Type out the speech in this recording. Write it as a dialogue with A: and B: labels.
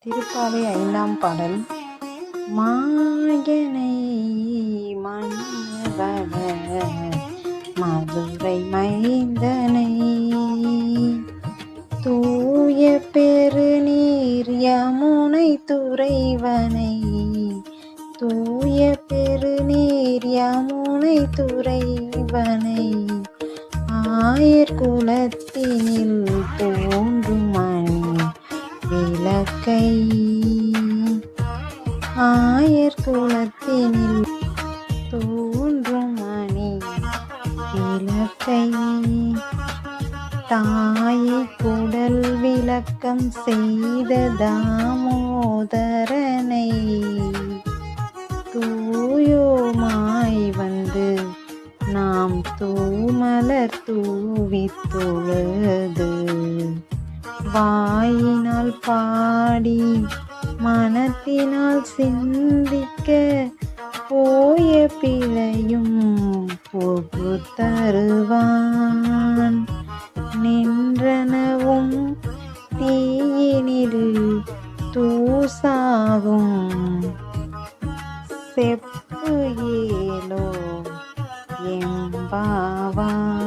A: திருப்பாவை 5ஆம் பாடல். மாயனை மன்னவள மதுரை மைந்தனை தூய பெருநீர் யமுனை துறைவனை தூய பெருநீர் யமுனை துறைவனை ஆயர் குலத்தினில் தோன்றும் மணி விளக்கை ஆயர் குலத்தினில் தோன்றும் மணி விளக்கை தாயை குடல் விளக்கம் செய்த தாமோதரனை தூயோமாய் வந்து நாம் தூமலர் தூவித் தொழுது வாயினால் பாடி மனத்தினால் சிந்திக்க போய பிழையும் பொறுத்தருவான் நின்றனவும் தீயினில் தூசாகும் செப்பு ஏலோ எம்பாவாய்.